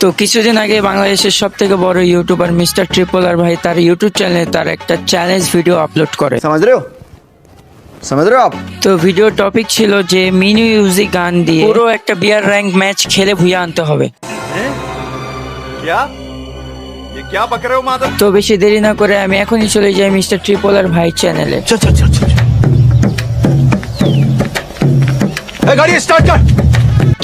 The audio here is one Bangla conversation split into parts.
তো কিছুদিন আগে বাংলাদেশের সব থেকে বড় ইউটিউবার মিস্টার ট্রিপল আর ভাই তার ইউটিউব চ্যানেলে তার একটা চ্যালেঞ্জ ভিডিও আপলোড করে। समझ रहे हो समझ रहे हो आप। তো ভিডিও টপিক ছিল যে মিনি মিউজিক গান দিয়ে পুরো একটা বিয়ার র্যাঙ্ক ম্যাচ খেলে ভুইয়া আনতে হবে। क्या ये क्या बक रहे हो माधव। তো বেশি দেরি না করে আমি এখনই চলে যাই মিস্টার ট্রিপল আর ভাই চ্যানেলে। चल चल चल चल गाड़ी स्टार्ट कर।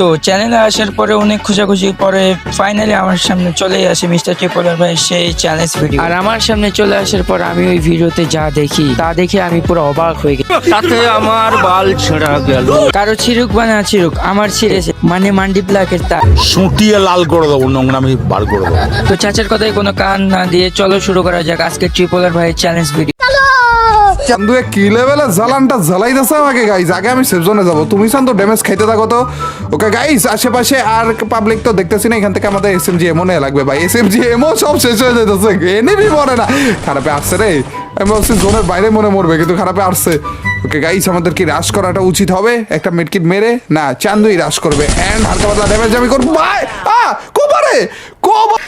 তো চ্যানেলে আসার পরে অনেক খোঁজাখুঁজির পরে ফাইনালি আমার সামনে চলে আসে মিস্টার ট্রিপল আর ভাই সেই চ্যালেঞ্জ ভিডিও। আর আমার সামনে চলে আসার পর আমি ওই ভিডিওতে যা দেখি তা দেখে আমি পুরো অবাক হয়ে গেছি। তাতে আমার বাল ছেঁড়া গেল। কারো ছিড়ুক বা না ছিড়ুক আমার ছিঁড়েছে, মানে মান্ডি ব্ল্যাকের তার। সুটিয়ে লাল করে দেবো, নোংরামি বার করে দেবো। তো চাচার কথায় কোনো কান না দিয়ে চলো শুরু করা যাক আজকে ট্রিপল আর ভাইয়ের চ্যালেঞ্জ ভিডিও। চান্দু কি লেভেলে জ্বালানটা জ্বালাইতেছে আমাকে গাইজ। আগে আমি সেফ জোনে যাবো, তুমি চান্দু ড্যামেজ খাইতে থাকো তো। ওকে গাইজ, আশেপাশে আর পাবলিক তো দেখতেছি না, এখান থেকে আমাদের এসএমজি এমও নেওয়া লাগবে ভাই। এসএমজি এমও সব শেষ হয়ে যেতেছে, এনিমি মরে না। খারাপে আসছে রে, আমি ভাবছি জোনের বাইরে মনে মরবে, কিন্তু খারাপে আসছে। ওকে গাইজ, আমাদের কি রাশ করাটা উচিত হবে? একটা মিডকিট মেরে না, চান্দুই রাশ করবে এন্ড হালকা পাতলা ড্যামেজ আমি করবো ভাই। কোবারে কোবা।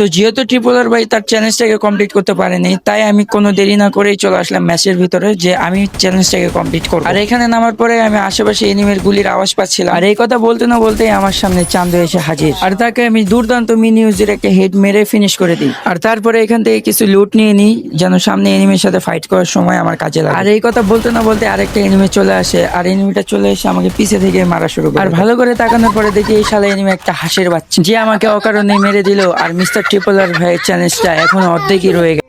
তো যেহেতু ট্রিপল আর ভাই তার চ্যালেঞ্জটাকে কমপ্লিট করতে পারেনি, তাই আমি কোনো দেরি না করেই চলে আসলাম ম্যাচের ভিতরে যে আমি চ্যালেঞ্জটাকে কমপ্লিট করব। আর এখানে নামার পরে আমি আশেপাশে এনিমির গুলির আওয়াজ পাচ্ছিলাম। আর এই কথা বলতে না বলতেই আমার সামনে চান্দু এসে হাজির, আর তাকে আমি দুর্দান্ত মিনি ইউজের একটা হেড মেরে ফিনিশ করে দিই। আর তারপরে এখান থেকে কিছু লুট নিয়ে নিই যেন সামনে এনিমির সাথে ফাইট করার সময় আমার কাজে লাগে। আর এই কথা বলতে না বলতে আরেকটা এনিমি চলে আসে, আর এনিমিটা চলে এসে আমাকে পিছে থেকে মারা শুরু করে। আর ভালো করে তাকানোর পরে দেখি এই শালা এনিমি একটা হাঁসের বাচ্চা, যে আমাকে অকারণে মেরে দিল। আর মিস্টার ট্রিপল আর ভাইয়ের চ্যালেঞ্জটা এখন অর্ধেকই রয়ে গেছে।